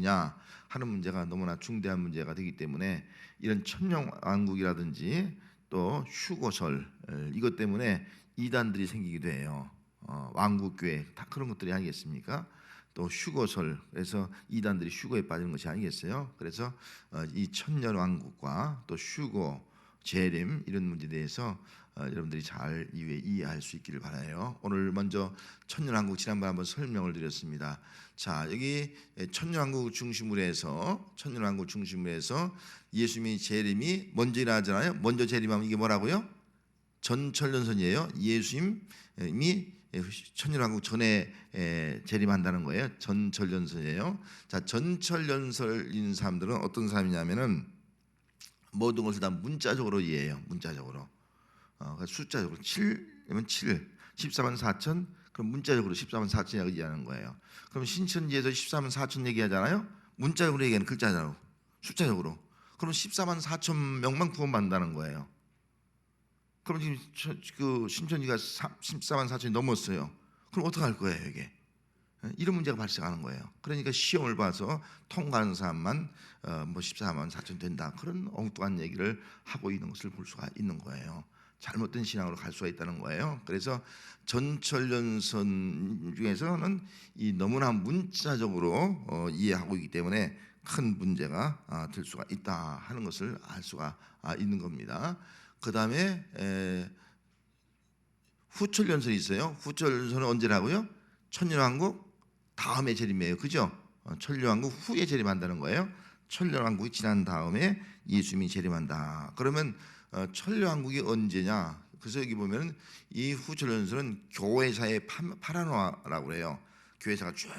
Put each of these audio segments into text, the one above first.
것이냐 하는 문제가 너무나 중대한 문제가 되기 때문에 이런 천년왕국이라든지 또 휴거설 이것 때문에 이단들이 생기기도 해요. 왕국교회 다 그런 것들이 아니겠습니까? 또 휴거설에서 이단들이 휴거에 빠지는 것이 아니겠어요? 그래서 이 천년왕국과 또 휴거, 재림 이런 문제에 대해서 여러분들이 잘 이해할 수 있기를 바라요. 오늘 먼저 천년왕국 지난번에 한번 설명을 드렸습니다. 자, 여기 천년왕국 중심으로 해서 예수님이 재림이 먼저 일어나잖아요. 먼저 재림하면 이게 뭐라고요? 전천년선이에요. 예수님이 천년왕국 전에 재림한다는 거예요. 전천년선이에요. 자, 전천년설인 사람들은 어떤 사람이냐면은 모든 것을 다 문자적으로 이해해요. 문자적으로. 숫자적으로 7이면 7, 14만 4천 그럼 문자적으로 14만 4천이라고 얘기하는 거예요. 그럼 신천지에서 14만 4천 얘기하잖아요. 문자적으로 얘기하는 글자잖아요. 숫자적으로. 그럼 14만 4천 명만 구원받는다는 거예요. 그럼 지금 그 신천지가 14만 4천이 넘었어요. 그럼 어떡할 거예요, 이게? 이런 문제가 발생하는 거예요. 그러니까 시험을 봐서 통과하는 사람만 뭐 14만 4천 된다. 그런 엉뚱한 얘기를 하고 있는 것을 볼 수가 있는 거예요. 잘못된 신앙으로 갈 수가 있다는 거예요. 그래서 전천년선 중에서는 이 너무나 문자적으로 이해하고 있기 때문에 큰 문제가 될 수가 있다 하는 것을 알 수가 있는 겁니다. 그 다음에 후천년설이 있어요. 후천년설은 언제라고요? 천년왕국 다음에 재림이에요. 그죠? 천년왕국 후에 재림한다는 거예요. 천년왕국이 지난 다음에 예수님이 재림한다. 그러면 천년왕국이 언제냐? 그래서 여기 보면 이 후천년설은 교회사의 파라노라고 그래요. 교회사가 쭉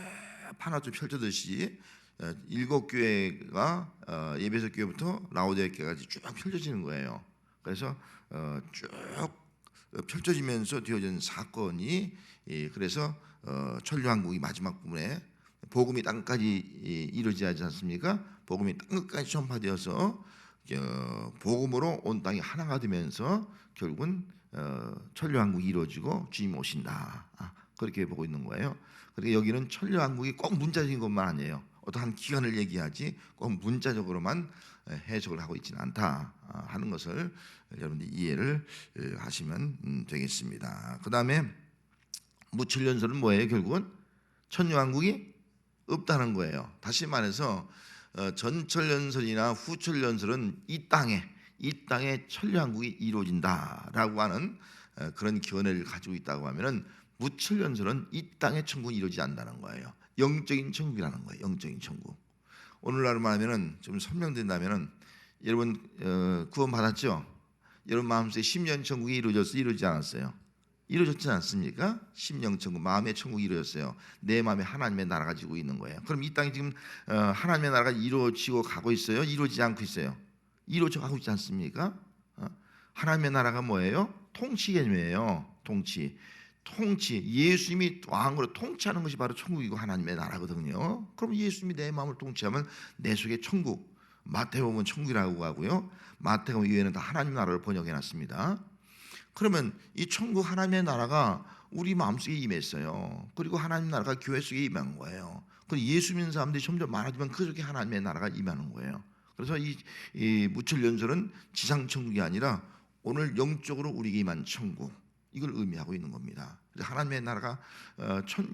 파나쪽 펼쳐듯이 7교회가 에베소 교회부터 라오디게아 교회까지 쭉 펼쳐지는 거예요. 그래서 쭉 펼쳐지면서 되어진 사건이 그래서 천년왕국이 마지막 부분에 복음이 땅까지 이루어지지 않지 않습니까? 복음이 땅까지 전파되어서 복음으로 온 땅이 하나가 되면서 결국은 천년왕국이 이루어지고 주님 오신다. 그렇게 보고 있는 거예요. 그러니까 여기는 천년왕국이 꼭 문자적인 것만 아니에요. 어떠한 기간을 얘기하지 꼭 문자적으로만 해석을 하고 있지는 않다 하는 것을 여러분들이 이해를 하시면 되겠습니다. 그 다음에 무천년설은 뭐예요? 결국은 천년왕국이 없다는 거예요. 다시 말해서 전천년설이나 후천년설은 이 땅에 천년왕국이 이루어진다라고 하는 그런 견해를 가지고 있다고 하면은 무천년설은 이 땅에 천국이 이루어지지 않는다는 거예요. 영적인 천국이라는 거예요. 영적인 천국. 오늘날로 말하면은 좀 설명된다면은 여러분 구원 받았죠? 여러분 마음속에 심령 천국이 이루어지지 않았어요? 이루어졌지 않습니까? 심령 천국, 마음의 천국이 이루어졌어요. 내 마음에 하나님의 나라가 지고 있는 거예요. 그럼 이 땅이 지금 하나님의 나라가 이루어지고 가고 있어요? 이루어지지 않고 있어요? 이루어져 가고 있지 않습니까? 하나님의 나라가 뭐예요? 통치 개념이에요. 통치. 예수님이 왕으로 통치하는 것이 바로 천국이고 하나님의 나라거든요. 그럼 예수님이 내 마음을 통치하면 내 속에 천국, 마태복음은 천국이라고 하고요. 마태복음 이외에는 다 하나님 나라를 번역해 놨습니다. 그러면 이 천국 하나님의 나라가 우리 마음속에 임했어요. 그리고 하나님 나라가 교회 속에 임한 거예요. 그리고 예수 믿는 사람들이 점점 많아지면 그 속에 하나님의 나라가 임하는 거예요. 그래서 이 무천년설은 지상 천국이 아니라 오늘 영적으로 우리에게 임한 천국, 이걸 의미하고 있는 겁니다. 하나님의 나라가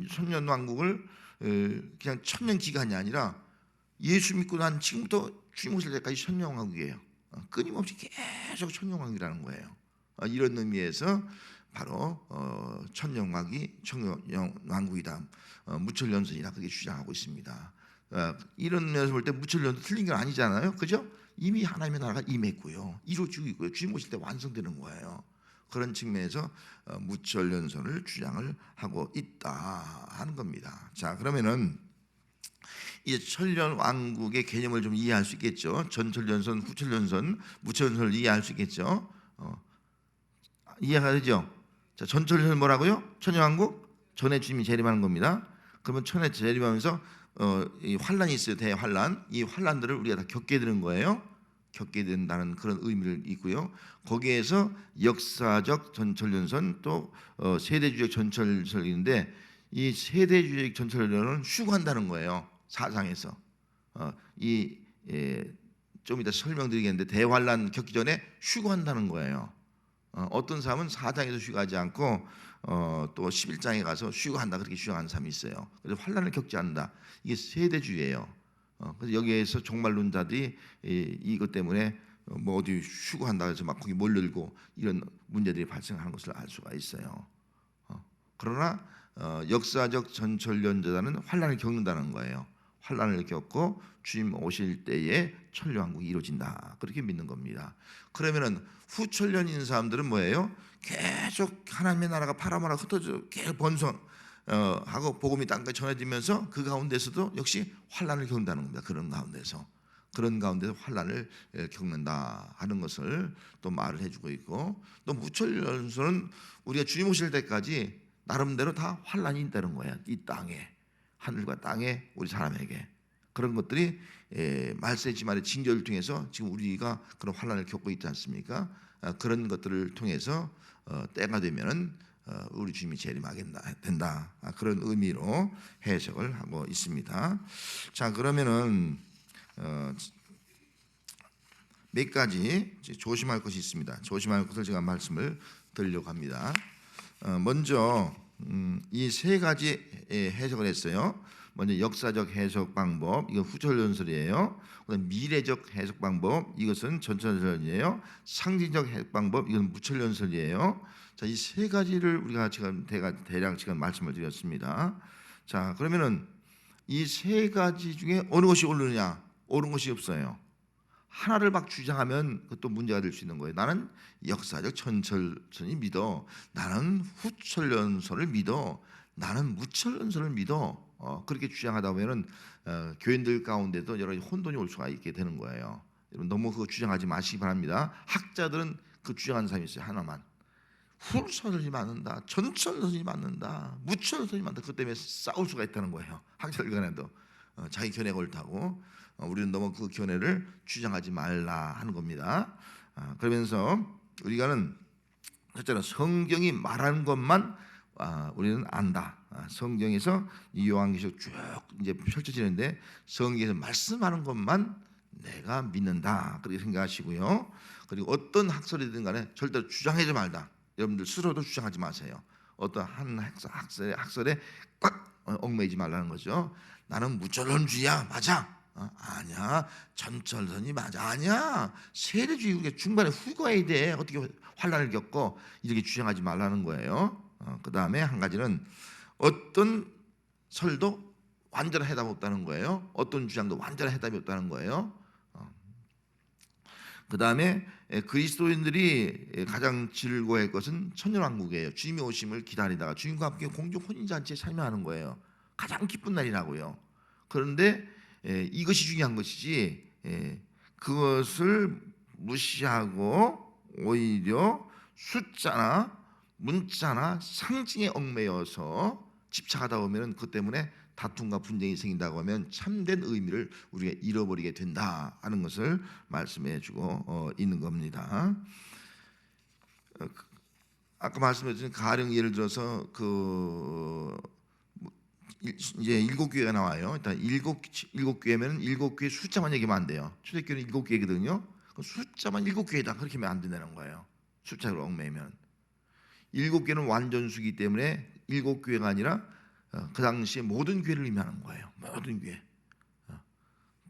천년왕국을 그냥 천년 기간이 아니라 예수 믿고 난 지금부터 주님 오실 때까지 천년왕국이에요. 끊임없이 계속 천년왕국이라는 거예요. 이런 의미에서 바로 천년왕국이다. 무천년설이다. 그렇게 주장하고 있습니다. 이런 면에서 볼 때 무천년도 틀린 건 아니잖아요. 그죠? 이미 하나님의 나라가 임했고요. 이루어지고 있고요. 주님 오실 때 완성되는 거예요. 그런 측면에서 무천년설을 주장을 하고 있다 하는 겁니다. 자, 그러면은 이 천년왕국의 개념을 좀 이해할 수 있겠죠. 전천년선, 후천년선, 무천년설을 이해할 수 있겠죠. 이해가 되죠. 자, 전천년선 뭐라고요? 천년왕국 전에 주님이 재림하는 겁니다. 그러면 천에 재림하면서 이 환란이 있어요. 대환란. 이 환란들을 우리가 다 겪게 되는 거예요. 겪게 된다는 그런 의미를 있고요. 거기에서 역사적 전천년선 또 세대주의적 전천년설인데 이 세대주의적 전천년설은 휴거한다는 거예요. 사상에서 이 좀 이따 설명드리겠는데 대환란 겪기 전에 휴거한다는 거예요. 어떤 사람은 4장에서 휴거하지 않고 또 11장에 가서 휴거한다 그렇게 휴거하는 사람이 있어요. 그래서 환란을 겪지 않는다. 이게 세대주의예요. 그래서 여기에서 종말론자들이 이것 때문에 뭐 어디 휴거한다 해서 막 거기 몰려들고 이런 문제들이 발생하는 것을 알 수가 있어요. 그러나 역사적 전천년자는 환란을 겪는다는 거예요. 환란을 겪고 주님 오실 때에 천류왕국이 이루어진다 그렇게 믿는 겁니다. 그러면은 후천년인 사람들은 뭐예요? 계속 하나님의 나라가 파라마라 흩어져 계속 번성하고 복음이 땅까지 전해지면서 그 가운데서도 역시 환란을 겪는다는 겁니다. 그런 가운데서 환란을 겪는다 하는 것을 또 말을 해주고 있고, 또 무천년서는 우리가 주님 오실 때까지 나름대로 다 환란이 있다는 거예요. 이 땅에, 하늘과 땅에, 우리 사람에게 그런 것들이 말세지말의 징조를 통해서 지금 우리가 그런 환란을 겪고 있지 않습니까? 그런 것들을 통해서 때가 되면은 우리 주님이 재림하게 된다. 그런 의미로 해석을 하고 있습니다. 자, 그러면은 몇 가지 조심할 것이 있습니다. 조심할 것을 제가 말씀을 드리려고 합니다. 먼저 이 세 가지 해석을 했어요. 먼저 역사적 해석 방법, 이건 후천연설이에요. 그다음 미래적 해석 방법, 이것은 전천연설이에요. 상징적 해석 방법, 이건 무천연설이에요. 자, 이 세 가지를 우리가 지금 대략 지금 말씀을 드렸습니다. 자, 그러면은 이 세 가지 중에 어느 것이 옳으냐? 옳은 것이 없어요. 하나를 막 주장하면 그것도 문제가 될 수 있는 거예요. 나는 역사적 전천연설이 믿어. 나는 후천연설을 믿어. 나는 무천연설을 믿어. 그렇게 주장하다 보면은 교인들 가운데도 여러 가지 혼돈이 올 수가 있게 되는 거예요. 여러분 너무 그거 주장하지 마시기 바랍니다. 학자들은 그 주장하는 사람이 있어요. 하나만. 후천연설이 맞는다. 전천연설이 맞는다. 무천연설이 맞는다. 그것 때문에 싸울 수가 있다는 거예요. 학자들 간에도 자기 견해가 옳다고. 우리는 너무 그 견해를 주장하지 말라 하는 겁니다. 그러면서 우리가는 첫째는 성경이 말하는 것만 우리는 안다. 성경에서 이 요한계시록 쭉 이제 펼쳐지는데 성경에서 말씀하는 것만 내가 믿는다. 그렇게 생각하시고요. 그리고 어떤 학설이든 간에 절대로 주장하지 말다. 여러분들 스스로도 주장하지 마세요. 어떤 한 학설에 꽉 얽매이지 말라는 거죠. 나는 무천론주의야. 맞아. 아니야. 전천선이 맞아. 아니야. 세대주의 우리가 중간에 후거해야 돼. 어떻게 환란을 겪고 이렇게 주장하지 말라는 거예요. 그 다음에 한 가지는 어떤 설도 완전한 해답이 없다는 거예요. 어떤 주장도 완전한 해답이 없다는 거예요. 그 다음에 그리스도인들이 가장 즐거워할 것은 천년왕국이에요. 주님이 오심을 기다리다가 주님과 함께 공중 혼인잔치에 참여하는 거예요. 가장 기쁜 날이라고요. 그런데 이것이 중요한 것이지 그것을 무시하고 오히려 숫자나 문자나 상징에 얽매여서 집착하다 보면 그 때문에 다툼과 분쟁이 생긴다고 하면 참된 의미를 우리가 잃어버리게 된다 하는 것을 말씀해주고 있는 겁니다. 아까 말씀드린 가령 예를 들어서 이제 일곱 교회가 나와요. 일단 일곱 교회면 일곱 교회 숫자만 얘기하면 안 돼요. 초대교회는 일곱 교회거든요. 그 숫자만 일곱 교회다 그렇게 하면 안 된다는 거예요. 숫자로 얽매이면 일곱 교회는 완전수기 때문에 일곱 교회가 아니라 그 당시에 모든 교회를 의미하는 거예요. 모든 교회.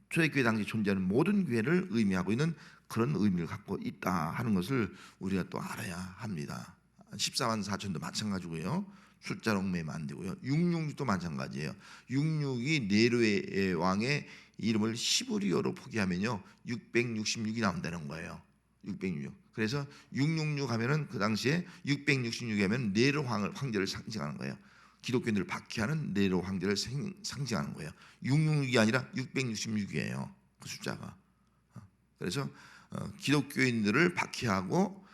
초대교회 당시 존재하는 모든 교회를 의미하고 있는 그런 의미를 갖고 있다 하는 것을 우리가 또 알아야 합니다. 14만 4천도 마찬가지고요. 숫자로 얽매이면 안 되고요. 666도 마찬가지예요. 66이 네로의 왕의 이름을 히브리어로 포기하면요 666이 나온다는 거예요. 666. 그래서 666 하면은 그 당시에 666이 하면 네로 황제를 상징하는 거예요. 기독교인들을 박해하는 네로 황제를 상징하는 거예요. 666이 아니라 666이에요. 그 숫자가. 그래서 기독교인들을 박해하고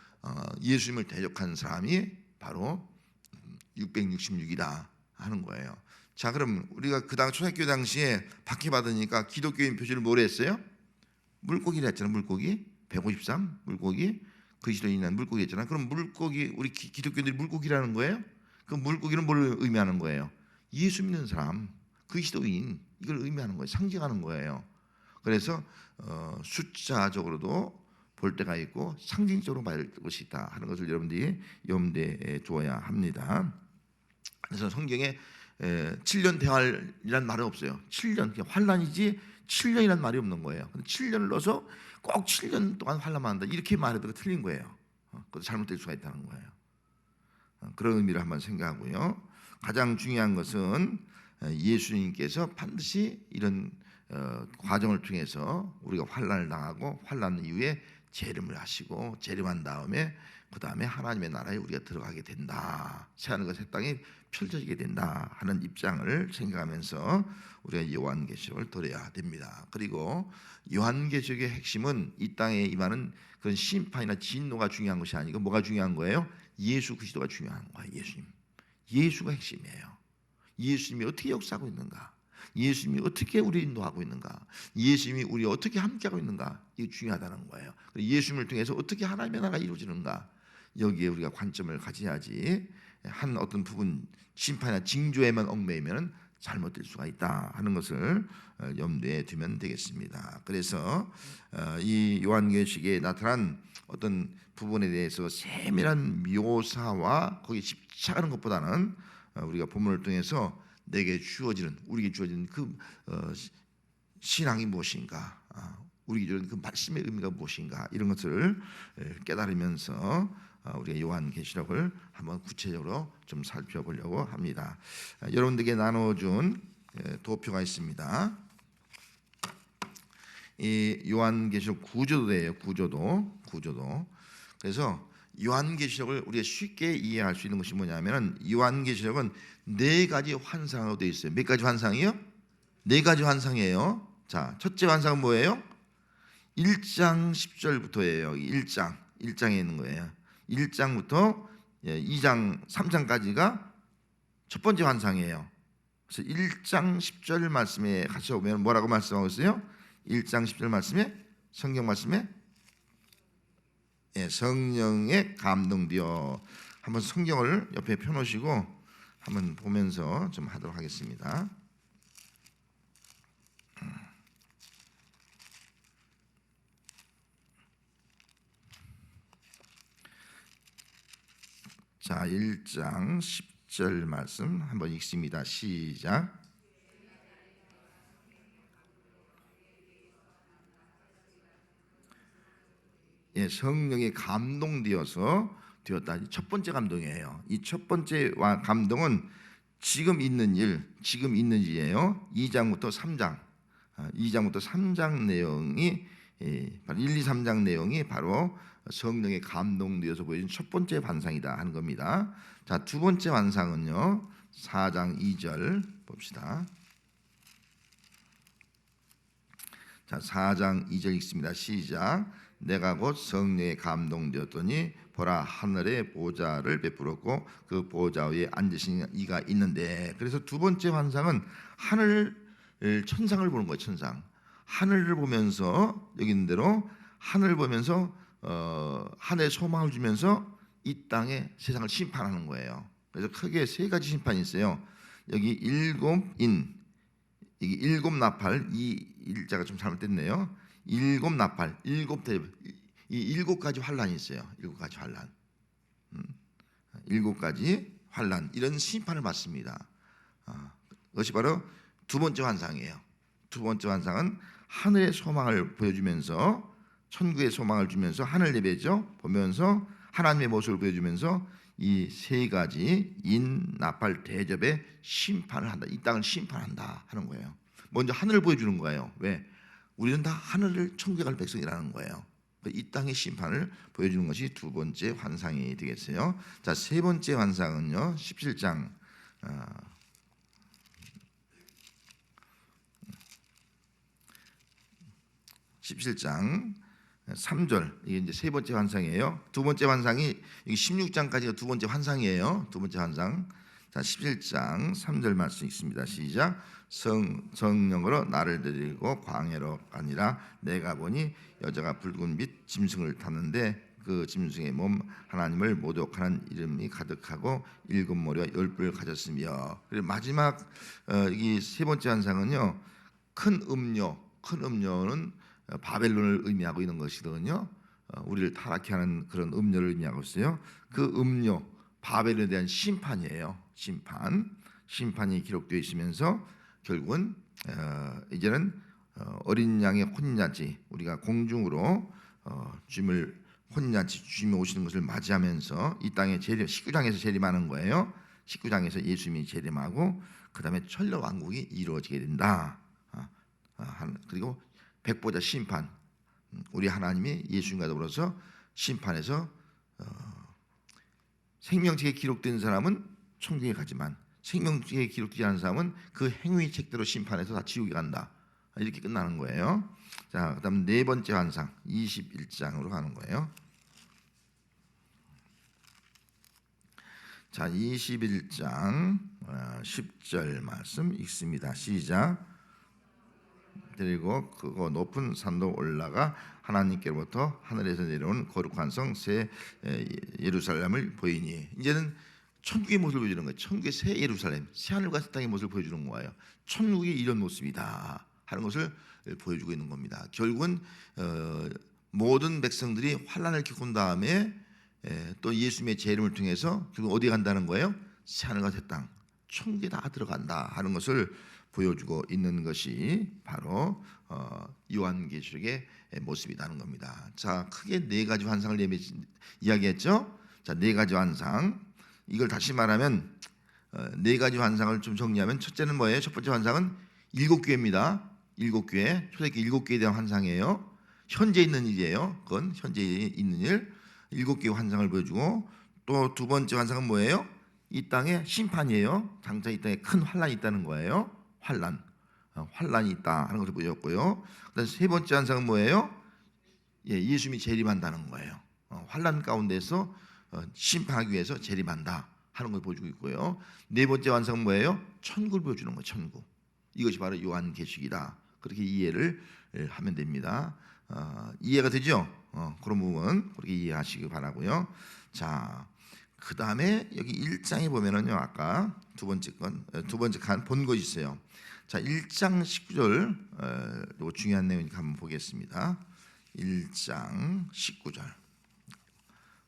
예수님을 대적한 사람이 바로 666이다 하는 거예요. 자, 그럼 우리가 그 당 초대교회 당시에 박해받으니까 기독교인 표시를 뭐로 했어요? 물고기를 했잖아요. 물고기 153 물고기 그리스도인이라는 물고기 했잖아요. 그럼 물고기 우리 기독교인들이 물고기라는 거예요? 그 물고기는 뭘 의미하는 거예요? 예수 믿는 사람, 그리스도인 이걸 의미하는 거예요. 상징하는 거예요. 그래서 숫자적으로도 볼 때가 있고 상징적으로 봐야 것이 있다 하는 것을 여러분들이 염두에 두어야 합니다. 그래서 성경에 7년 대활이란 말은 없어요. 7년 환란이지 7년이란 말이 없는 거예요. 7년을 넣어서 꼭 7년 동안 환란만 한다 이렇게 말해도 틀린 거예요. 그것도 잘못될 수가 있다는 거예요. 그런 의미를 한번 생각하고요. 가장 중요한 것은 예수님께서 반드시 이런 과정을 통해서 우리가 환난을 당하고 환난 이후에 재림을 하시고 재림한 다음에 그 다음에 하나님의 나라에 우리가 들어가게 된다. 새하늘과 새 땅이 펼쳐지게 된다 하는 입장을 생각하면서 우리가 요한계시록을 들어야 됩니다. 그리고 요한계시록의 핵심은 이 땅에 임하는 그런 심판이나 진노가 중요한 것이 아니고 뭐가 중요한 거예요? 예수 그리스도가 중요한 거예요. 예수가 핵심이에요. 예수님이 어떻게 역사하고 있는가? 예수님이 어떻게 우리 인도하고 있는가? 예수님이 우리 어떻게 함께하고 있는가? 이게 중요하다는 거예요. 예수님을 통해서 어떻게 하나님의 나라가 이루어지는가? 여기에 우리가 관점을 가져야지 한 어떤 부분 심판이나 징조에만 얽매이면 잘못될 수가 있다 하는 것을 염두에 두면 되겠습니다. 그래서 이 요한계시록에 나타난 어떤 부분에 대해서 세밀한 묘사와 거기에 집착하는 것보다는 우리가 본문을 통해서 내게 주어지는 우리에게 주어지는 그 신앙이 무엇인가, 우리에게 주어지는 그 말씀의 의미가 무엇인가 이런 것을 깨달으면서 우리가 요한계시록을 한번 구체적으로 좀 살펴보려고 합니다. 여러분들에게 나눠준 도표가 있습니다. 이 요한계시록 구조도예요. 구조도. 그래서 요한계시록을 우리가 쉽게 이해할 수 있는 것이 뭐냐면은 요한계시록은 네 가지 환상으로 되어 있어요. 몇 가지 환상이요? 네 가지 환상이에요. 자, 첫째 환상은 뭐예요? 1장 10절부터예요. 1장에 있는 거예요. 1장부터 2장 3장까지가 첫 번째 환상이에요. 그래서 1장 10절 말씀에 같이 오면 뭐라고 말씀하고 있어요? 1장 10절 말씀에 성경 말씀에 성령에 감동되어 한번 성경을 옆에 펴놓으시고 한번 보면서 좀 하도록 하겠습니다. 자, 1장 10절 말씀 한번 읽습니다. 시작. 성령이 감동되었다. 첫 번째 감동이에요. 이 첫 번째 감동은 지금 있는 일이에요. 2장부터 3장 내용이 바로 1, 2, 3장 내용이 바로 성령의 감동되어서 보여진 첫 번째 환상이다 하는 겁니다. 자, 두 번째 환상은요. 4장 2절 봅시다. 자, 4장 2절 읽습니다. 시작. 내가 곧 성령에 감동되었더니 보라 하늘에 보좌를 베풀었고 그 보좌 위에 앉으신 이가 있는데, 그래서 두 번째 환상은 하늘 천상을 보는 거예요. 천상 하늘을 보면서 여기 있는 대로 하늘을 보면서 하늘에 소망을 주면서 이 땅의 세상을 심판하는 거예요. 그래서 크게 세 가지 심판이 있어요. 여기 이게 일곱 나팔, 이 일자가 좀 잘못됐네요. 일곱 나팔, 일곱 대접, 이 일곱 가지 환란이 있어요. 일곱 가지 환란, 일곱 가지 환란, 이런 심판을 받습니다. 그것이 바로 두 번째 환상이에요. 두 번째 환상은 하늘의 소망을 보여주면서 천국의 소망을 주면서 하늘 예배죠. 보면서 하나님의 모습을 보여주면서 이 세 가지 인, 나팔, 대접의 심판을 한다. 이 땅을 심판한다 하는 거예요. 먼저 하늘을 보여주는 거예요. 왜? 우리는 다 하늘을 천국에 갈 백성이라는 거예요. 이 땅의 심판을 보여주는 것이 두 번째 환상이 되겠어요. 자, 세 번째 환상은요. 17장 3절, 이게 이제 세 번째 환상이에요. 두 번째 환상이 16장까지가 두 번째 환상이에요. 두 번째 환상. 자, 17장 3절 말씀 있습니다. 시작. 성령으로 나를 데리고 광야로 가니라. 내가 보니 여자가 붉은 빛 짐승을 탔는데 그 짐승의 몸 하나님을 모독하는 이름이 가득하고 일곱 머리와 열 뿔을 가졌으며. 그리고 마지막 이 세 번째 환상은요. 큰 음료, 큰 음료는 바벨론을 의미하고 있는 것이거든요. 우리를 타락케 하는 그런 음료를 의미하고 있어요. 그 음료 바벨론에 대한 심판이에요. 심판이 기록되어 있으면서 결국은 이제는 어린 양의 혼인잔치, 우리가 공중으로 주님을 혼인잔치 주님이 오시는 것을 맞이하면서 이 땅에 19장에서 재림하는 거예요. 19장에서 예수님이 재림하고 그 다음에 천러 왕국이 이루어지게 된다. 그리고 백보자 심판, 우리 하나님이 예수님과 더불어서 심판해서 생명책에 기록된 사람은 천국에 가지만 생명책에 기록되지 않은 사람은 그 행위 책대로 심판해서 다 지옥에 간다. 이렇게 끝나는 거예요. 자, 그다음 네 번째 환상 21장으로 가는 거예요. 자, 21장 10절 말씀 읽습니다. 시작. 그리고 그거 높은 산도 올라가 하나님께로부터 하늘에서 내려온 거룩한 성 새 예루살렘을 보이니, 이제는 천국의 모습을 보여주는 거예요. 천국의 새 예루살렘, 새 하늘과 새 땅의 모습을 보여주는 거예요. 천국이 이런 모습이다 하는 것을 보여주고 있는 겁니다. 결국은 모든 백성들이 환난을 겪은 다음에 또 예수님의 재림을 통해서 결국 어디 간다는 거예요? 새 하늘과 새 땅, 천국에 다 들어간다 하는 것을 보여주고 있는 것이 바로 요한계시록의 모습이라는 겁니다. 자, 크게 네 가지 환상을 이야기했죠. 자, 네 가지 환상, 이걸 다시 말하면 네 가지 환상을 좀 정리하면, 첫째는 뭐예요? 첫 번째 환상은 일곱 교회입니다. 일곱 교회, 초대교회 일곱 교회에 대한 환상이에요. 현재 있는 일이에요. 그건 현재 있는 일, 일곱 개의 환상을 보여주고, 또 두 번째 환상은 뭐예요? 이 땅에 심판이에요. 장차 이 땅에 큰 환란이 있다는 거예요. 환란이 있다 하는 것을 보여줬고요. 그다음 세 번째 환상은 뭐예요? 예수님이 재림한다는 거예요. 환란 가운데서 심판하기 위해서 재림한다 하는 걸 보여주고 있고요. 네 번째 환상은 뭐예요? 천국을 보여주는 거예요. 천국. 이것이 바로 요한계시록이다. 그렇게 이해를 하면 됩니다. 이해가 되죠? 그런 부분 그렇게 이해하시기 바라고요. 자, 그 다음에 여기 1장에 보면은요, 아까 두 번째 칸 본 것이 있어요. 자, 1장 19절, 이거 중요한 내용이니까 한번 보겠습니다. 1장 19절,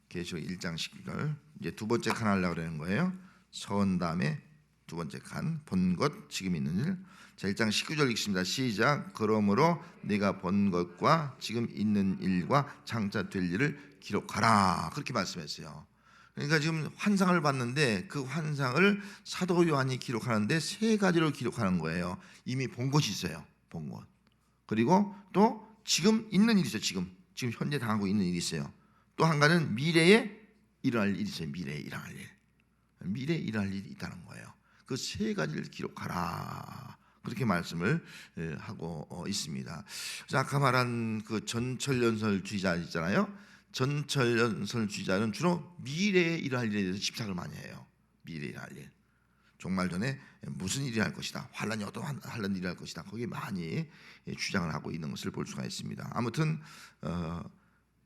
계시록 1장 19절, 이제 두 번째 칸 하려고 그러는 거예요. 선 다음에 두 번째 칸, 본 것, 지금 있는 일. 자, 1장 19절 읽습니다. 시작. 그러므로 내가 본 것과 지금 있는 일과 장차 될 일을 기록하라. 그렇게 말씀했어요. 그러니까 지금 환상을 봤는데 그 환상을 사도 요한이 기록하는데 세 가지로 기록하는 거예요. 이미 본 것이 있어요. 본 것. 그리고 또 지금 있는 일이 있어요. 지금 현재 당하고 있는 일이 있어요. 또 한 가지는 미래에 일어날 일이 있어요. 미래에 일어날 일. 미래에 일어날 일이 있다는 거예요. 그 세 가지를 기록하라. 그렇게 말씀을 하고 있습니다. 아까 말한 그 전철연설주의자 있잖아요. 전철연설주의자는 주로 미래에 일어날 일에 대해서 집착을 많이 해요. 미래에 일어날 일. 종말 전에 무슨 일이 할 것이다. 환란이 어떤 환란 일이 할 것이다. 거기에 많이 주장을 하고 있는 것을 볼 수가 있습니다. 아무튼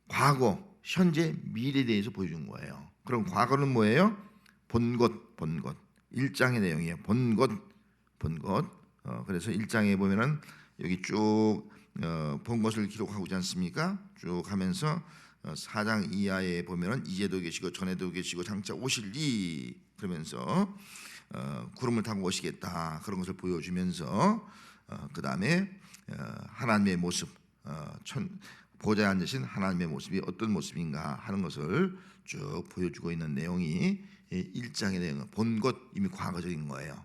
과거, 현재, 미래에 대해서 보여준 거예요. 그럼 과거는 뭐예요? 본 것. 1장의 내용이에요. 본 것. 그래서 1장에 보면은 여기 쭉 본 것을 기록하고 있지 않습니까? 쭉 하면서 4장 이하에 보면은 이제도 계시고 전에도 계시고 장차 오실리, 그러면서 구름을 타고 오시겠다, 그런 것을 보여주면서 그 다음에 하나님의 모습, 보좌에 앉으신 하나님의 모습이 어떤 모습인가 하는 것을 쭉 보여주고 있는 내용이 1장의 내용은 본 것, 이미 과거적인 거예요.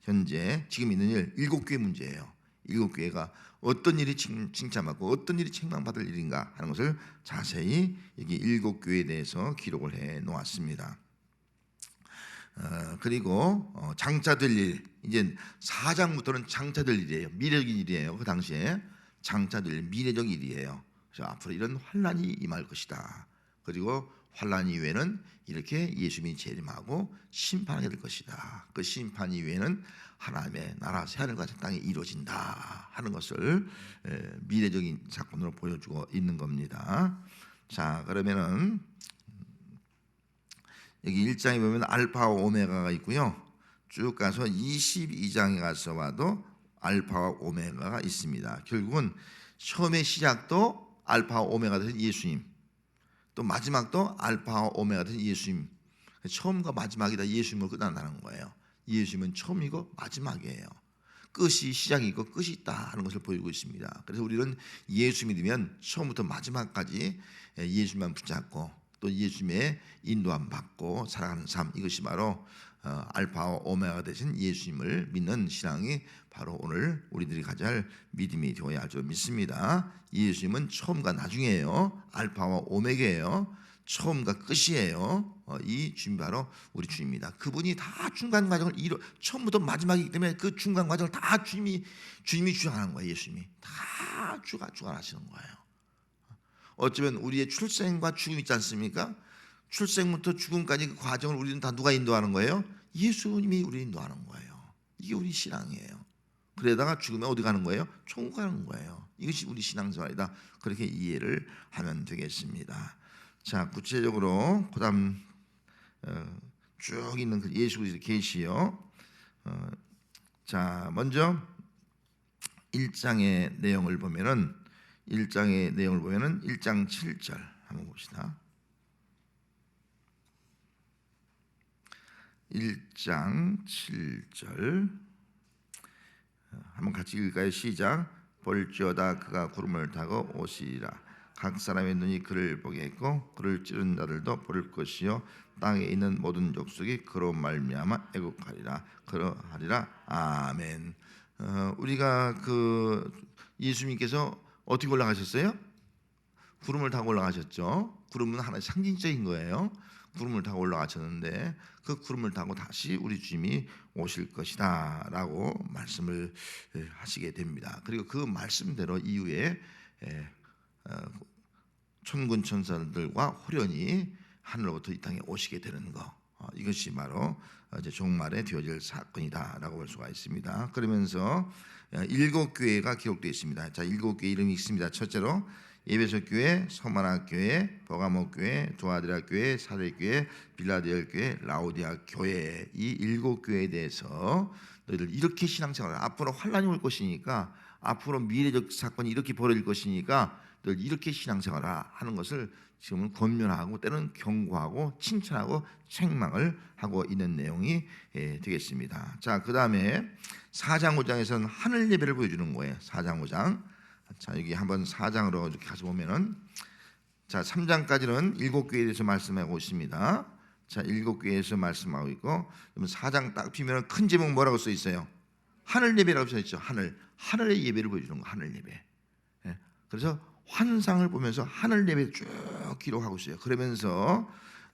현재 지금 있는 일, 일곱 교회 문제예요. 일곱 교회가 어떤 일이 칭찬받고 어떤 일이 책망받을 일인가 하는 것을 자세히 여기 일곱 교회에 대해서 기록을 해 놓았습니다. 그리고 장차될 일, 이제 4장부터는 장차될 일이에요. 미래적인 일이에요. 그 당시에 장차될 일, 미래적 일이에요. 그래서 앞으로 이런 환란이 임할 것이다. 그리고 환란 이후에는 이렇게 예수님이 재림하고 심판하게 될 것이다. 그 심판 이후에는 하나님의 나라 새하늘과 새 땅이 이루어진다 하는 것을 미래적인 사건으로 보여주고 있는 겁니다. 자, 그러면은 여기 1장에 보면 알파와 오메가가 있고요. 쭉 가서 22장에 가서 봐도 알파와 오메가가 있습니다. 결국은 처음의 시작도 알파와 오메가 되신 예수님, 또 마지막도 알파와 오메가 되신 예수님. 처음과 마지막이 다 예수님으로 끝난다는 거예요. 예수님은 처음이고 마지막이에요. 끝이 시작이 있고 끝이 있다 하는 것을 보이고 있습니다. 그래서 우리는 예수 믿으면 처음부터 마지막까지 예수님만 붙잡고 또 예수님의 인도함 받고 살아가는 삶, 이것이 바로 알파와 오메가가 되신 예수님을 믿는 신앙이 바로 오늘 우리들이 가져야 할 믿음이 되어야 할 줄 믿습니다. 예수님은 처음과 나중이에요. 알파와 오메가예요. 처음과 끝이에요. 이 주님 바로 우리 주님입니다. 그분이 다 중간 과정을 처음부터 마지막이기 때문에 그 중간 과정을 다 주님이 주장하는 거예요. 예수님이 다 주관하시는 거예요. 어쩌면 우리의 출생과 죽음 있지 않습니까? 출생부터 죽음까지 그 과정을 우리는 다 누가 인도하는 거예요? 예수님이 우리 인도하는 거예요. 이게 우리 신앙이에요. 그러다가 죽으면 어디 가는 거예요? 천국 가는 거예요. 이것이 우리 신앙생활이다. 그렇게 이해를 하면 되겠습니다. 자, 구체적으로 그다음 쭉 있는 그 예수 그리스도 계시요. 자, 먼저 1장의 내용을 보면은 1장 7절 한번 봅시다. 1장 7절 한번 같이 읽을까요? 시작. 볼지어다 그가 구름을 타고 오시리라. 각 사람의 눈이 그를 보겠고 그를 찌른 자들도 볼 것이요 땅에 있는 모든 족속이 그로 말미암아 애국하리라. 그러하리라. 아멘. 우리가 그 예수님께서 어떻게 올라가셨어요? 구름을 타고 올라가셨죠. 구름은 하나의 상징적인 거예요. 구름을 타고 올라가셨는데 그 구름을 타고 다시 우리 주님이 오실 것이다 라고 말씀을 하시게 됩니다. 그리고 그 말씀대로 이후에 천군 천사들과 호련히 하늘로부터 이 땅에 오시게 되는 것, 이것이 바로 이제 종말에 되어질 사건이다라고 볼 수가 있습니다. 그러면서 7교회가 기록되어 있습니다. 자, 7교회 이름이 있습니다. 첫째로 에베소 교회, 서마나 교회, 버가모 교회, 두아디라 교회, 사대 교회, 빌라델 교회, 라오디아 교회, 이 7교회에 대해서 너희들 이렇게 신앙생활을, 앞으로 환란이 올 것이니까, 앞으로 미래적 사건이 이렇게 벌어질 것이니까 늘 이렇게 신앙생활을 하는 것을 지금은 권면하고 때로는 경고하고 칭찬하고 책망을 하고 있는 내용이 되겠습니다. 자, 그 다음에 4장 5장에서는 하늘 예배를 보여주는 거예요. 4장 5장. 자, 여기 한번 4장으로 이렇게 가서 보면은, 자, 3장까지는 7교회에 대해서 말씀하고 있습니다. 자, 7교회에서 말씀하고 있고, 그러면 4장 딱 피면은 큰 제목 뭐라고 써 있어요? 하늘 예배라고 써 있죠. 하늘의 예배를 보여주는 거, 하늘 예배. 그래서 환상을 보면서 하늘 예배를 쭉 기록하고 있어요. 그러면서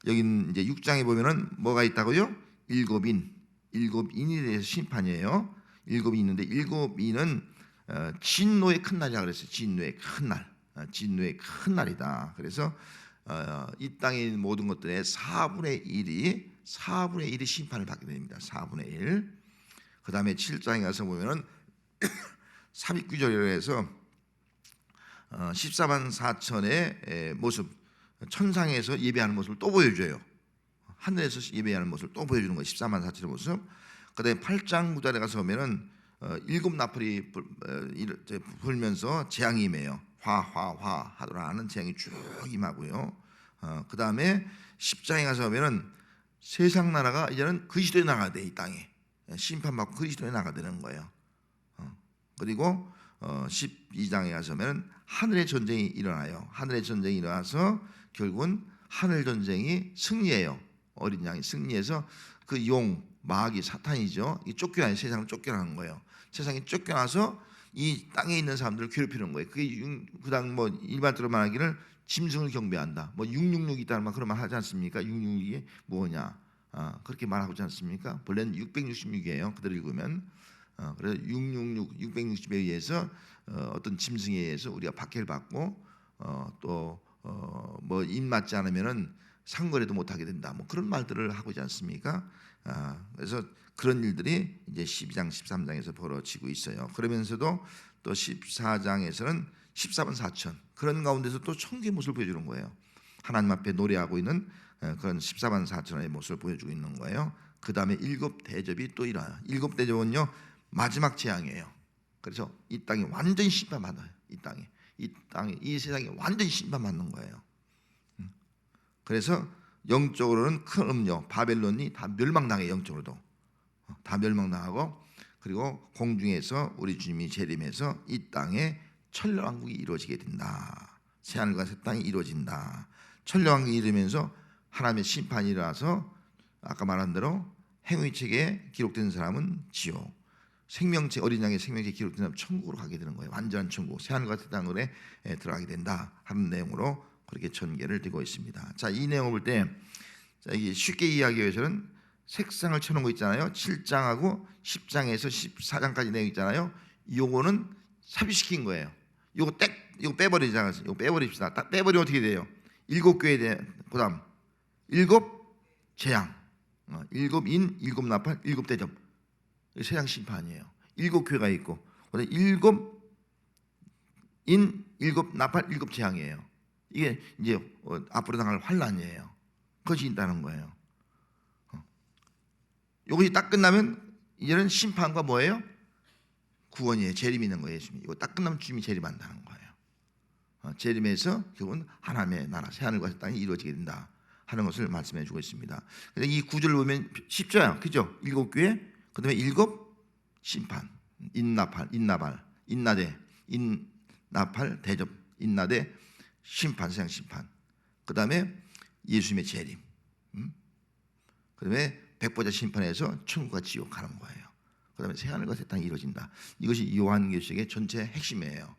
여기 이제 6장에 보면은 뭐가 있다고요? 일곱인에 대해서 심판이에요. 일곱이 있는데 일곱인은 진노의 큰 날이라고 그랬어요. 진노의 큰 날, 진노의 큰 날이다. 그래서 이 땅에 있는 모든 것들의 4분의 1이 심판을 받게 됩니다. 4분의 1. 그 다음에 7장에 가서 보면은 삽입구절이라고 해서 14만 4천의 모습, 천상에서 예배하는 모습을 또 보여줘요. 하늘에서 예배하는 모습을 또 보여주는 거예요. 14만 4천의 모습. 그 다음에 8장 9절에 가서 보면은 7 나팔이 불면서 재앙이 임해요. 화화화 하더라 하는 재앙이 쭉 임하고요. 그 다음에 10장에 가서 보면은 세상 나라가 이제는 그리스도의 나라가 돼. 이 땅에 심판받고 그리스도의 나라가 되는 거예요. 그리고 12장에 가서 보면은 하늘의 전쟁이 일어나요. 하늘의 전쟁이 일어나서 결국은 하늘 전쟁이 승리해요. 어린 양이 승리해서 그 용 마귀 사탄이죠. 이 쫓겨나요. 세상을 쫓겨나는 거예요. 세상이 쫓겨나서 이 땅에 있는 사람들을 괴롭히는 거예요. 그게 그당 뭐 일반적으로 말하기를 짐승을 경배한다. 뭐 666이 있다는 말 그런 말 하지 않습니까? 666이 뭐냐? 그렇게 말하고 있지 않습니까? 본래는 666이에요. 그대로 읽으면. 그래서 660에 의해서 어떤 짐승에 의해서 우리가 박해를 받고 또 뭐 입맞지 않으면은 상거래도 못 하게 된다. 뭐 그런 말들을 하고 있지 않습니까? 그래서 그런 일들이 이제 12장, 13장에서 벌어지고 있어요. 그러면서도 또 14장에서는 14만 4천 그런 가운데서 또 천국의 모습을 보여주는 거예요. 하나님 앞에 노래하고 있는 그런 14만 4천의 모습을 보여주고 있는 거예요. 그 다음에 7 대접이 또 일어나요. 7 대접은요 마지막 재앙이에요. 그래서 이 땅이 완전히 심판받아요. 이 세상이 완전히 심판받는 거예요. 그래서 영적으로는 큰 음료 바벨론이 다 멸망당해요. 영적으로도 다 멸망당하고, 그리고 공중에서 우리 주님이 재림해서 이 땅에 천년왕국이 이루어지게 된다. 새하늘과 새 땅이 이루어진다. 천년왕국이 이루면서 하나님의 심판이 일어나서 아까 말한 대로 행위책에 기록된 사람은 지옥, 생명책 어린 양의 생명책에 기록된 사람은 천국으로 가게 되는 거예요. 완전한 천국, 새하늘과 새 땅으로 들어가게 된다 하는 내용으로 그렇게 전개를 되고 있습니다. 자, 이 내용을 볼 때 이게 쉽게 이해하기 위해서는 색상을 쳐놓은 거 있잖아요. 7장하고 10장에서 14장까지 내용 있잖아요. 요거는 삽입시킨 거예요. 요거 빼버리자. 요거 빼버립시다. 딱 빼버리면 어떻게 돼요? 7교회 그다음 7 재앙, 7 인, 7 나팔, 7 대접. 세상 심판이에요. 7교회가 있고, 그다음 7 인, 7 나팔, 7 재앙이에요. 이게 이제 앞으로 당할 환란이에요. 그것이 있다는 거예요. 이것이 딱 끝나면 이제는 심판과 뭐예요? 구원이에요. 재림이 있는 거예요. 예수님이. 이거 딱 끝나면 주님이 재림한다는 거예요. 재림해서 결국은 하나님의 나라 새하늘과 새 땅이 이루어지게 된다 하는 것을 말씀해 주고 있습니다. 그래서 이 구절을 보면 쉽죠, 그죠? 7교회, 그다음에 7 심판, 인나팔, 인나대, 인나팔 대접, 인나대 심판, 세상 심판. 그다음에 예수님의 재림. 그다음에 백보자 심판에서 천국과 지옥 가는 거예요. 그다음에 새하늘과 새 땅이 이루어진다. 이것이 요한계시록의 전체 핵심이에요.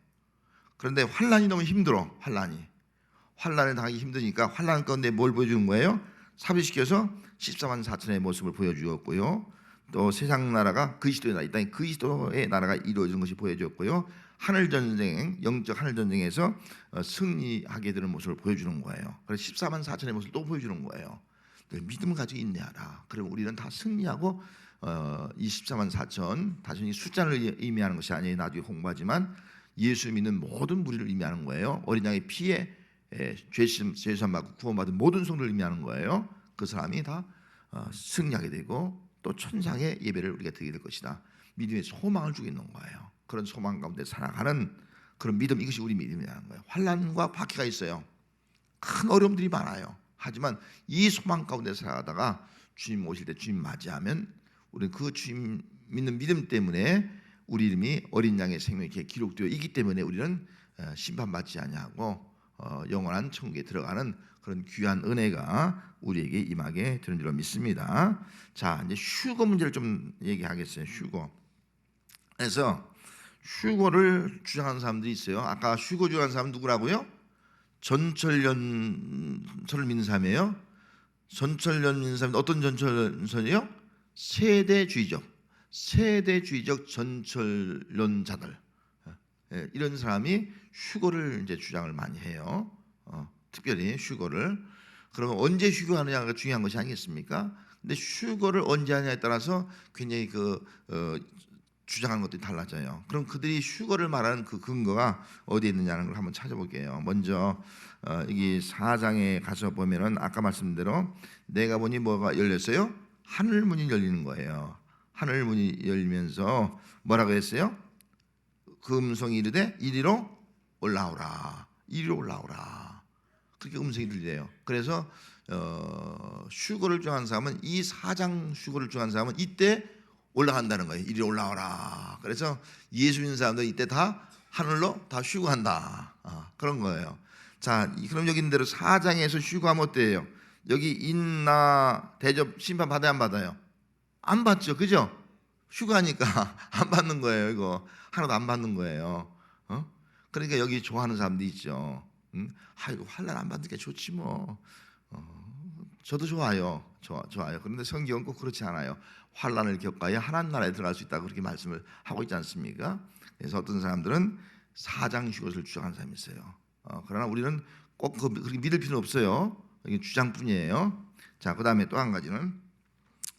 그런데 환란이 너무 힘들어. 환란을 당하기 힘드니까 환란 가운데 뭘 보여주는 거예요? 삽입시켜서 14만 4천의 모습을 보여주었고요. 또 세상 나라가 그리스도의 나라, 이 땅에 그리스도의 나라가 이루어지는 것이 보여주었고요. 하늘 전쟁, 영적 하늘 전쟁에서 승리하게 되는 모습을 보여주는 거예요. 그래서 14만 4천의 모습을 또 보여주는 거예요. 믿음을 가지고 인내하라. 그럼 우리는 다 승리하고 24만 4천, 단순히 숫자를 의미하는 것이 아니에요. 나중에 공부하지만 예수 믿는 모든 무리를 의미하는 거예요. 어린 양의 피에 죄수함 받고 구원받은 모든 성도를 의미하는 거예요. 그 사람이 다 승리하게 되고 또 천상의 예배를 우리가 드리게 될 것이다. 믿음의 소망을 주고 있는 거예요. 그런 소망 가운데 살아가는 그런 믿음, 이것이 우리 믿음이라는 거예요. 환난과 박해가 있어요. 큰 어려움들이 많아요. 하지만 이 소망 가운데 살아가다가 주님 오실 때 주님 맞이하면 우리는 그 주님 믿는 믿음 때문에 우리 이름이 어린 양의 생명에 기록되어 있기 때문에 우리는 심판받지 아니하고 영원한 천국에 들어가는 그런 귀한 은혜가 우리에게 임하게 되는 줄로 믿습니다. 자, 이제 휴거 문제를 좀 얘기하겠어요. 휴거. 그래서 휴거를 주장하는 사람들이 있어요. 아까 휴거 주장하는 사람은 누구라고요? 전철연설을 믿는 사람이에요. 전철연 믿는 사람은 어떤 전철연설이요? 세대주의적 전철론자들, 이런 사람이 휴거를 이제 주장을 많이 해요. 특별히 휴거를. 그러면 언제 휴거하느냐가 중요한 것이 아니겠습니까? 근데 휴거를 언제 하냐에 따라서 굉장히 주장하는 것들이 달라져요. 그럼 그들이 휴거를 말하는 그 근거가 어디에 있느냐는 걸 한번 찾아볼게요. 먼저 여기 4장에 가서 보면은 아까 말씀대로 내가 보니 뭐가 열렸어요? 하늘 문이 열리는 거예요. 하늘 문이 열리면서 뭐라고 했어요? 그 음성이 이르되 이리로 올라오라. 이리로 올라오라. 그렇게 음성이 들려요. 그래서 휴거를 주장한 사람은 이 4장 휴거를 주장한 사람은 이때 올라간다는 거예요. 이리 올라오라. 그래서 예수 믿는 사람들 이때 다 하늘로 다 휴거한다. 그런 거예요. 자, 그럼 여기 있는 대로 4장에서 휴거하면 어때요? 여기 인나 대접 심판 받아야 안 받아요? 안 받죠, 그죠? 휴거하니까 안 받는 거예요. 이거 하나도 안 받는 거예요. 그러니까 여기 좋아하는 사람도 있죠. 이거 환난 안 받는 게 좋지 뭐. 저도 좋아요. 좋아요. 그런데 성경은 꼭 그렇지 않아요. 환난을 겪어야 하나님 나라에 들어갈 수 있다고 그렇게 말씀을 하고 있지 않습니까? 그래서 어떤 사람들은 4장 휴거를 주장하는 사람이 있어요. 그러나 우리는 꼭 그렇게 믿을 필요는 없어요. 이게 주장뿐이에요. 자, 그 다음에 또 한 가지는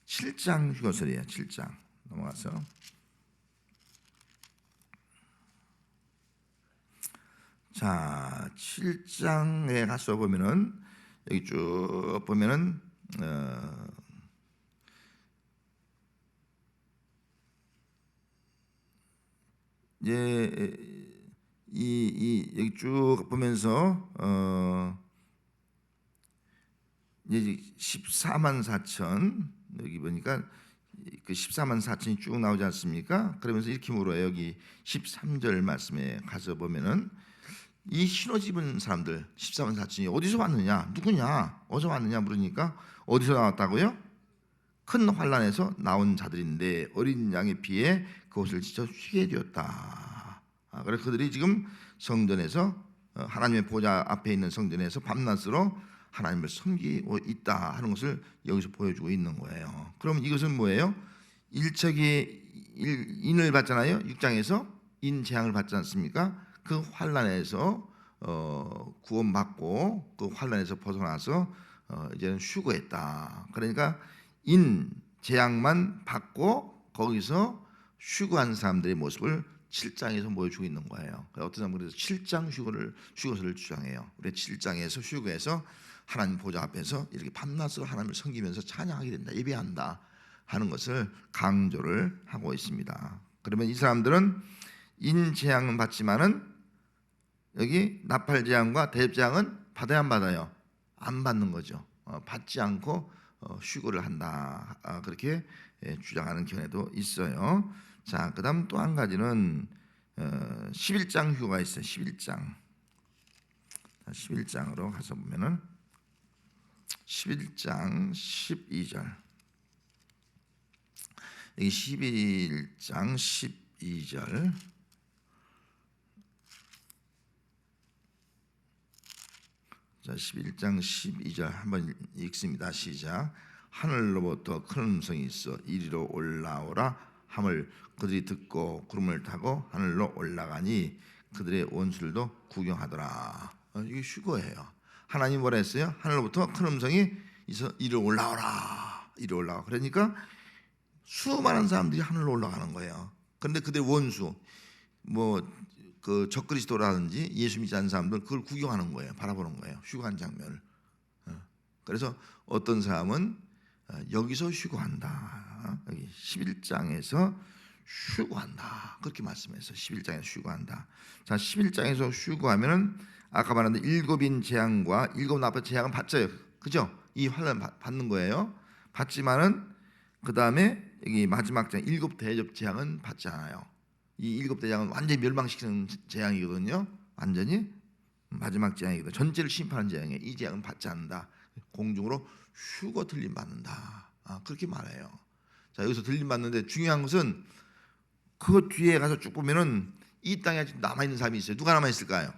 7장 휴거설이에요. 7장 넘어가서 자, 7장에 가서 보면은 여기 쭉 보면은 이제 여기 쭉 보면서 이제 14만 4천 여기 보니까 그 14만 4천이 쭉 나오지 않습니까? 그러면서 이렇게 물어요. 여기 13절 말씀에 가서 보면은 이 신옷 입은 사람들 14만 4천이 어디서 왔느냐, 누구냐, 어디서 왔느냐 물으니까 어디서 나왔다고요? 큰 환란에서 나온 자들인데 어린 양의 피에 그것을 지쳐 쉬게 되었다. 그래서 그들이 지금 성전에서 하나님의 보좌 앞에 있는 성전에서 밤낮으로 하나님을 섬기고 있다 하는 것을 여기서 보여주고 있는 거예요. 그러면 이것은 뭐예요? 일척이 인을 받잖아요. 6장에서 인 재앙을 받지 않습니까? 그 환란에서 구원받고 그 환란에서 벗어나서 이제는 휴거했다. 그러니까 인 재앙만 받고 거기서 휴거한 사람들의 모습을 7장에서 보여주고 있는 거예요. 어떤 사람은 그래서 7장 휴거서를 주장해요. 우리 7장에서 휴거해서 하나님 보좌 앞에서 이렇게 밤낮으로 하나님을 섬기면서 찬양하게 된다, 예배한다 하는 것을 강조를 하고 있습니다. 그러면 이 사람들은 인 재앙은 받지만은 여기 나팔 재앙과 대접 재앙은 받아야 안 받아요? 안 받는 거죠. 받지 않고 휴거를 한다. 그렇게 주장하는 견해도 있어요. 자, 그다음 또 한 가지는 11장 휴거가 있어요. 11장으로 가서 보면은 11장 12절. 여기 11장 12절. 자, 11장 12절 한번 읽습니다. 시작. 하늘로부터 큰 음성이 있어 이리로 올라오라 함을 그들이 듣고 구름을 타고 하늘로 올라가니 그들의 원수들도 구경하더라. 이게 휴거예요. 하나님 뭐라 했어요? 하늘로부터 큰 음성이 있어 이리로 올라오라. 이리로 올라가. 그러니까 수많은 사람들이 하늘로 올라가는 거예요. 그런데 그들의 원수 그 적그리스도라든지 예수 믿지 않는 사람들 그걸 구경하는 거예요. 바라보는 거예요. 휴거한 장면을. 그래서 어떤 사람은 여기서 휴거한다. 여기 11장에서 휴거한다. 그렇게 말씀해서 11장에서 휴거한다. 자, 11장에서 휴거하면은 아까 말한 일곱인 재앙과 일곱 나팔 재앙은 받죠. 그죠? 이 환란 받는 거예요. 받지만은 그 다음에 여기 마지막 장 일곱 대접 재앙은 받지 않아요. 이 일곱 대장은 완전히 멸망시키는 재앙이거든요. 완전히 마지막 재앙이거든요. 전체를 심판하는 재앙이에요. 이 재앙은 받지 않는다. 공중으로 휴거 들림 받는다. 그렇게 말해요. 자, 여기서 들림 받는데 중요한 것은 그 뒤에 가서 쭉 보면은 이 땅에 아직 남아 있는 사람이 있어요. 누가 남아 있을까요?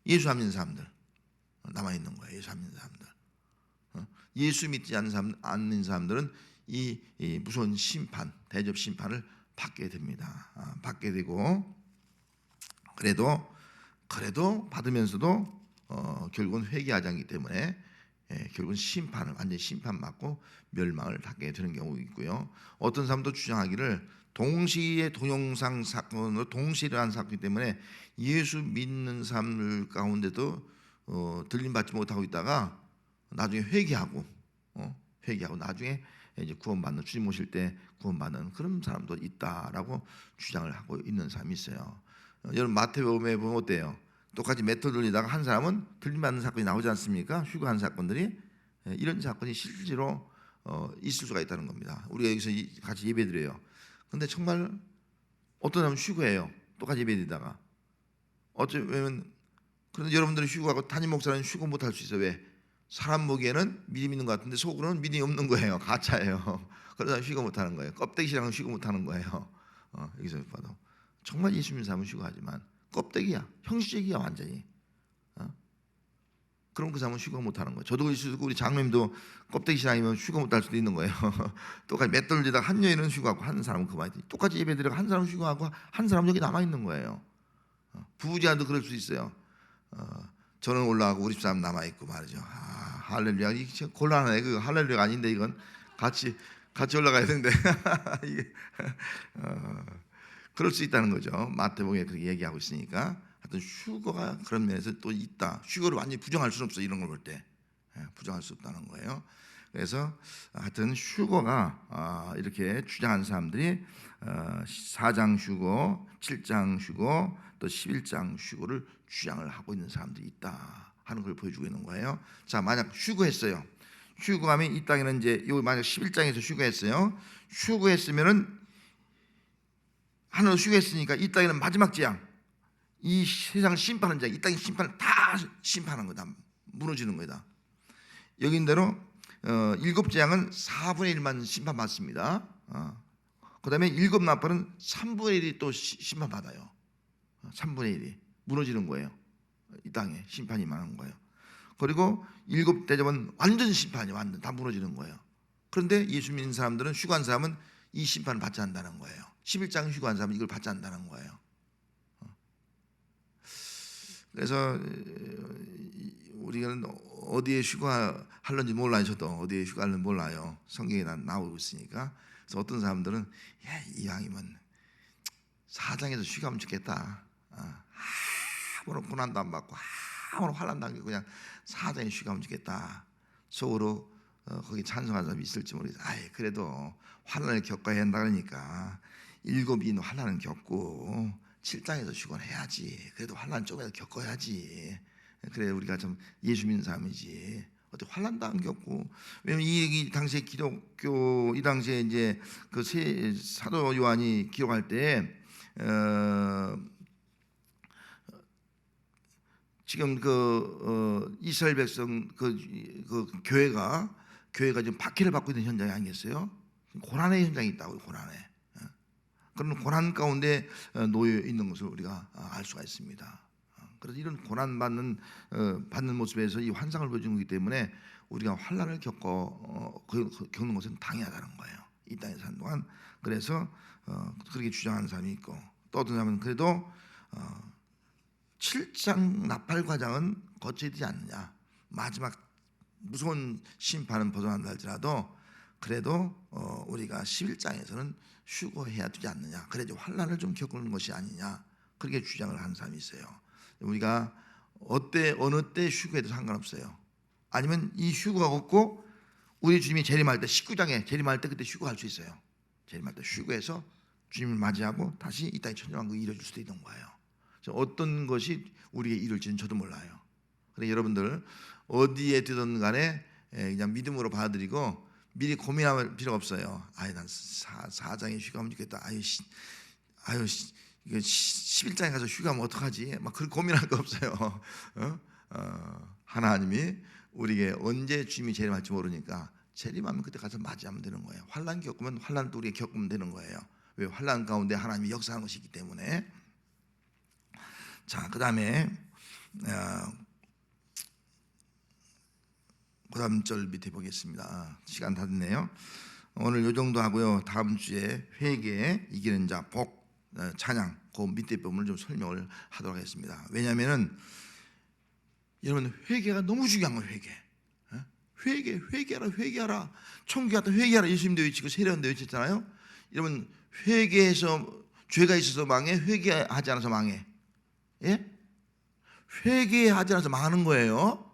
예수 안 믿는 사람들 남아 있는 거예요. 예수 안 믿는 사람들. 예수 믿지 않는 사람들은 이 무서운 심판, 대접 심판을 받게 됩니다. 받게 되고 그래도 받으면서도 결국은 회개하지 않기 때문에 결국은 심판을 완전히 심판받고 멸망을 받게 되는 경우가 있고요. 어떤 사람도 주장하기를 동시에 동영상 사건으로 동시에 일어난 사건이기 때문에 예수 믿는 사람들 가운데도 들림 받지 못하고 있다가 나중에 회개하고 나중에 이제 구원받는 주님 오실 때 구원받는 그런 사람도 있다라고 주장을 하고 있는 사람이 있어요. 여러분 마태복음에 보면 어때요? 똑같이 메토 돌리다가 한 사람은 들림받는 사건이 나오지 않습니까? 휴거한 사건들이 이런 사건이 실제로 있을 수가 있다는 겁니다. 우리가 여기서 같이 예배드려요. 근데 정말 어떤 사람은 휴거해요. 똑같이 예배드리다가 왜냐면 그런데 여러분들은 휴거하고 담임 목사는 휴거 못할 수 있어요. 왜? 사람 보기에는 믿음 있는 것 같은데 속으로는 믿음이 없는 거예요. 가짜예요. 그러다 휴거 못하는 거예요. 껍데기 신앙은 휴거 못하는 거예요. 여기서 봐도 정말 예수 믿는 사람은 휴거하지만 껍데기야, 형식적이야 완전히. 그럼 그 사람은 휴거 못하는 거예요. 저도 우리 장로님도 껍데기 신앙이면 휴거 못할 수도 있는 거예요. 똑같이 맷돌리다가 한 여인은 휴거하고 한 사람은 그만이 똑같이 예배드리고 한 사람은 휴거하고 한 사람은 여기 남아 있는 거예요. 부부지간도 그럴 수 있어요. 저는 올라가고 우리 집사람 남아 있고 말이죠. 할렐루야. 이게 곤란하네. 그 할렐루야가 아닌데 이건 같이 올라가야 되는데 이게 그럴 수 있다는 거죠. 마태복음에 그렇게 얘기하고 있으니까 하여튼 휴거가 그런 면에서 또 있다. 휴거를 완전히 부정할 수는 없어. 이런 걸 볼 때 부정할 수 없다는 거예요. 그래서 하여튼 휴거가 이렇게 주장한 사람들이 4장 휴거, 7장 휴거, 또 11장 휴거를 주장을 하고 있는 사람들이 있다 하는 걸 보여주고 있는 거예요. 자, 만약 휴거했어요. 휴거하면 이 땅에는 이제 요 만약 11장에서 휴거했어요. 휴거했으면은 하늘로 휴거했으니까 이 땅에는 마지막 재앙, 이 세상을 심판하는 자, 이 땅의 심판을 다 심판하는 거다. 무너지는 거다. 여긴 대로 7 재앙은 4분의 1만 심판받습니다. 그 다음에 7 나팔은 3분의 1이 또 심판받아요. 3분의 1이 무너지는 거예요. 이 땅에 심판이 임하는 거예요. 그리고 7 대접은 완전 심판이 완전 다 무너지는 거예요. 그런데 예수 믿는 사람들은 휴거한 사람은 이 심판을 받지 않는다는 거예요. 11장 휴거한 사람은 이걸 받지 않는다는 거예요. 그래서 우리는 어디에 휴가하는지 몰라요. 저도 어디에 휴가하는지 몰라요. 성경에 나오고 있으니까. 그래서 어떤 사람들은 야, 이왕이면 4장에서 휴가하면 좋겠다. 아무런 고난도 안 받고 아무런 환난도 안 받고 그냥 4장에 휴가하면 좋겠다. 속으로 거기 찬송하는 사람이 있을지 모르겠어요. 그래도 환난을 겪어야 한다 그러니까 7인 환난을 겪고 7장에서 휴건해야지. 그래도 환난 쪽에서 겪어야지. 그래 우리가 좀 예수 믿는 사람이지. 어떻게 환난도 안 겪고. 왜냐면 이 당시에 기독교 이 당시에 이제 그 사도 요한이 기록할 때 지금 이스라엘 백성 그 교회가 지금 박해를 받고 있는 현장이 아니겠어요? 고난의 현장이 있다고요. 고난에. 그런 고난 가운데 놓여 있는 것을 우리가 알 수가 있습니다. 그래서 이런 고난 받는 모습에서 이 환상을 보여주는 거기 때문에 우리가 환난을 겪는 것은 당연하다는 거예요. 이 땅에 사는 동안. 그래서 그렇게 주장하는 사람이 있고, 또 어떤 사람은 그래도 7장 나팔 과정은 거쳐야 되지 않느냐. 마지막 무서운 심판은 벗어난다 할지라도 그래도 우리가 11장에서는 휴거해야 되지 않느냐. 그래도 환난을 좀 겪는 것이 아니냐. 그렇게 주장을 하는 사람이 있어요. 우리가 어느 때 휴거해도 상관없어요. 아니면 이 휴거가 없고 우리 주님이 재림할 때 19장에 재림할 때 그때 휴거할 수 있어요. 재림할 때 휴거해서 주님을 맞이하고 다시 이 땅에 천년왕국이 이뤄질 수도 있는 거예요. 어떤 것이 우리에게 이룰지는 저도 몰라요. 그래서 여러분들 어디에 되든 간에 그냥 믿음으로 받아들이고 미리 고민할 필요가 없어요. 난 4장에 휴가하면 좋겠다. 이거 11장에 가서 휴가하면 어떡하지? 막 그렇게 고민할 거 없어요. 하나님이 우리에게 언제 주님이 재림할지 모르니까 재림하면 그때 가서 맞이하면 되는 거예요. 환난 겪으면 환난도 우리가 겪으면 되는 거예요. 왜? 환난 가운데 하나님이 역사하는 것이기 때문에. 자, 그 다음에 그다음 절 밑에 보겠습니다. 시간 다 됐네요. 오늘 요 정도 하고요. 다음 주에 회개, 이기는 자, 복, 찬양 그 밑에 부분을 좀 설명을 하도록 하겠습니다. 왜냐하면은 여러분 회개가 너무 중요한 거예요. 회개하라. 천국에 갔다 회개하라. 예수님도 외치고 세례원도 외쳤잖아요. 여러분 회개해서 죄가 있어서 망해, 회개하지 않아서 망해. 예? 회개하지 않아서 망하는 거예요.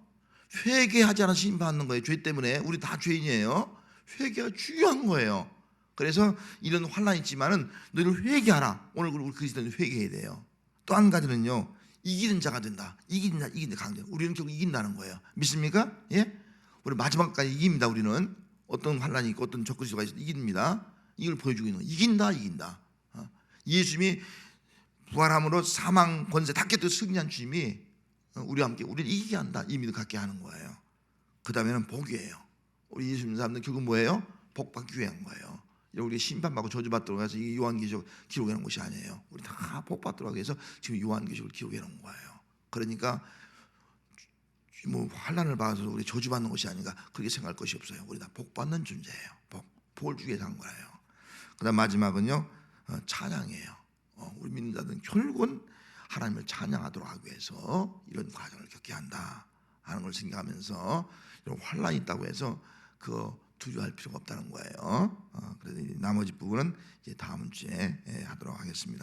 회개하지 않아서 심판받는 거예요. 죄 때문에. 우리 다 죄인이에요. 회개가 중요한 거예요. 그래서 이런 환난이 있지만은 너희들 회개하라. 오늘 우리 그리스도인은 회개해야 돼요. 또 한 가지는요, 이기는 자가 된다. 이기는 강자. 우리는 결국 이긴다는 거예요. 믿습니까? 예? 우리 마지막까지 이깁니다. 우리는 어떤 환난이 있고 어떤 적그리스도가 있어도 이깁니다. 이걸 보여주고 있는 거예요. 이긴다. 예수님이 부활함으로 사망 권세 다 깨뜨려 승리한 주님이 우리와 함께 우리를 이기게 한다. 이 믿음 갖게 하는 거예요. 그 다음에는 복이에요. 우리 예수 믿는 사람들은 결국 뭐예요? 복 받기 위한 거예요. 우리 심판받고 저주받도록 해서 이 요한계시록 기록해 놓은 것이 아니에요. 우리 다 복 받도록 해서 지금 요한계시록을 기록해 놓은 거예요. 그러니까 뭐 환난을 받아서 우리 저주받는 것이 아닌가 그렇게 생각할 것이 없어요. 우리 다 복 받는 존재예요. 복을 주기 위해서 한 거예요. 그 다음 마지막은요, 찬양이에요. 우리 믿는 자들은 결국은 하나님을 찬양하도록 하기 위해서 이런 과정을 겪게 한다 하는 걸 생각하면서 이런 환난이 있다고 해서 그거 두려워할 필요가 없다는 거예요. 그래서 나머지 부분은 이제 다음 주에 하도록 하겠습니다.